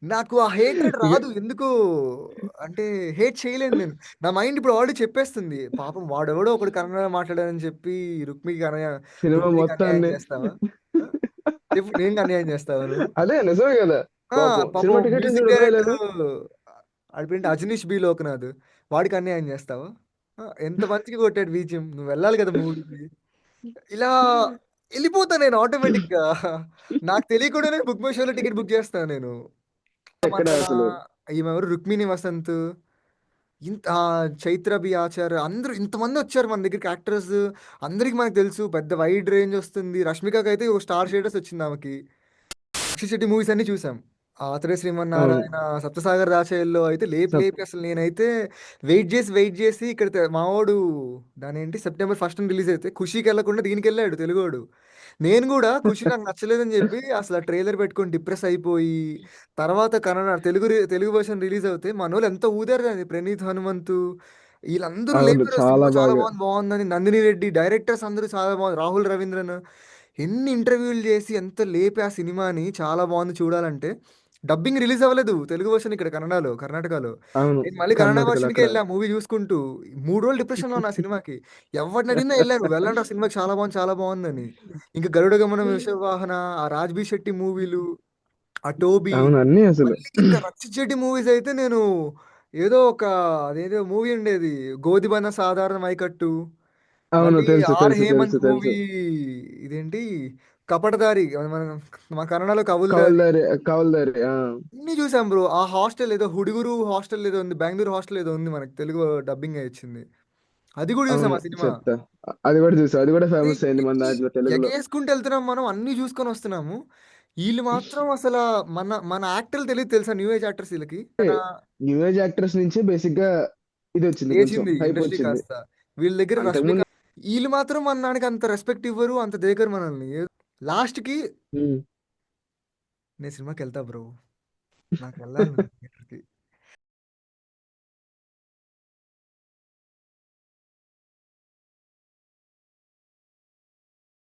నాకు ఆ హేట్రెడ్ ఇక రాదు. ఎందుకో అంటే హేట్ చేయలేను నేను. నా మైండ్ ఇప్పుడు ఆల్రెడీ చెప్పేస్తుంది. పాపం వాడెవడో ఒకడు కన్నడ మాట్లాడాడని చెప్పి సినిమా రుక్మిణికి అన్యాయం మొత్తాన్ని చేస్తావా? ఆ! చెప్పు దేనికి అన్యాయం చేస్తావా నువ్వు? అదే నిజమే కదా. ఆ! పాపం పాపం సినిమా టికెట్లు మ్యూజిక్ చూడు రాయలేదు. డైరెక్టరు ఆడి పేరేంటి 'అజనీష్ బి. లోకనాథ్' వాడికి అన్యాయం చేస్తావా? ఎంత మంచిగా కొట్టాడు బీజీఎం. నువ్వెళ్ళాలి కదా మూవీకి. ఇలా ఎళ్ళిపోతా నేను ఆటోమేటిక్‌గా. నాకు తెలియకుండానే బుక్ మై షోలో టికెట్ బుక్ చేస్తాను నేను. ఎక్కడ మన అసలు. ఈమెవరు 'రుక్మిణి వసంత్' చైత్ర బి. ఆచార్ అందరూ ఇంతమందొచ్చారు మన దగ్గరికి యాక్టర్స్. అందరికి మనకు తెలుసు. పెద్ద వైడ్ రేంజ్ వస్తుంది. 'రష్మిక'కైతే ఒక స్టార్ స్టేటస్ వచ్చిందామెకి. 'రక్షిత్ శెట్టి' మూవీస్ అన్నీ చూసాం. 'ఆత్రేయ అవును. శ్రీమన్నారాయణ', 'సప్తసాగర్ దాచయిల్లో' అయితే లేపి సప్ లేపి అసలు నేనైతే వెయిట్ జేసి ఇక్కడ మావోడు దానేంటి సెప్టెంబర్ 1 రిలీజ్ అయితే 'ఖుషీ'కెళ్ళకుండా దీనికెళ్ళాడు తెలుగోడు. నేను గూడా 'ఖుషి' నాకు నచ్చలేదని జెప్పి అసల ట్రైలర్ పెట్టుకొని డిప్రెస్ అయిపోయి, తర్వాత తెలుగు వెర్షన్ రిలీజ్ అవుతే మనోళ్ళు ఎంత ఊదారు దాన్ని 'ప్రణీత్ హనుమంతు' ఈళ్ళందరూ అవును. లేపారు. చాలా సినిమా చాలా బాగా. బావుందని 'నందిని రెడ్డి' డైరెక్టర్స్ అందరూ చాలా బాగుంది. 'రాహుల్ రవీంద్రన్' ఎన్ని ఇంటర్వ్యూలు జేసి ఎంత లేపి ఆ సినిమాని చాలా బావుంది చూడాలంటే, డబ్బింగ్ రిలీజ్ అవ్వలేదు. తెలుగు వెర్షన్ ఇక్కడ కర్ణాటకలో. అవును. నేను మళ్ళీ కన్నడ కర్ణాటకలో వెర్షన్‌కే అక్కడ. ఎళ్ళా మూవీ జూసుకుంటూ. 3 రోజులు డిప్రెషన్‌లో ఉన్నా ఆ సినిమాకి. ఎవరినడిగినా ఎళ్ళాను. వెళ్ళండ్రా సినిమాకి చాలా బావుందని. ఇంక 'గరుడ గమనం', 'విషవాహన', ఆ 'రాజ్‌బీ శెట్టి' మూవీలు, ఆ 'టోబీ' అవును. అన్నీ అసలు. మళ్ళీ ఇంకా 'రక్షిత్ శెట్టి' మూవీస్ అయితే నేను ఏదో ఒక అదేదో మూవీ ఉండేది. 'గోదిబన సాధారణ మైకట్టు', అవును. మళ్ళీ తెలుసు. 'ఆర్ తెలుసు. తెలుసు. హేమంత్' తెలుసు. మూవీ ఇదేంటి 'కపటదారి' మన కన్నడలో 'కవుల్దారి' కౌల్దారి. కౌల్దారి. ఆ! అన్నీ చూసాం బ్రో. ఆ హాస్టల్ ఏదో 'హుడుగురు' హాస్టల్ ఏదో ఉంది. బెంగుళూరు హాస్టల్ ఏదో ఉంది మనకి తెలుగు డబ్బింగ్ అయ్యి అది కూడా చూసాం అవును. ఆ సినిమా. చెప్తా. అది గూడా చూసా. అది గూడా అదే ఫేమస్ అయింది మన ఎన్ని దాంట్లో తెలుగులో. ఎగేసుకుంటూ ఎళ్తున్నాం మనం. అన్నీ జూసుకొని వస్తున్నాము. ఈళ్ళు మాత్రం మన యాక్టర్లు తెలీదు తెలుసా? న్యూ ఏజ్ యాక్టర్స్ ఈళ్ళకి. న్యూ ఏజ్ యాక్టర్స్ నుంచే బేసిక్‌గా ఇదొచ్చింది కొంచెం. లేచింది ఇండస్ట్రీ హైపొచ్చింది. కాస్త. వీళ్ళ దగ్గర 'రష్మిక' అంతకుముందు ఈళ్ళు మాత్రం మన దానికి అంత రెస్పెక్ట్ ఇవ్వరు. అంత దేకరు మనల్ని. లాస్ట్‌కి హ్మ్. నేను సినిమాకెళ్తా బ్రో. నాకెళ్ళాలి థియేటర్‌కి.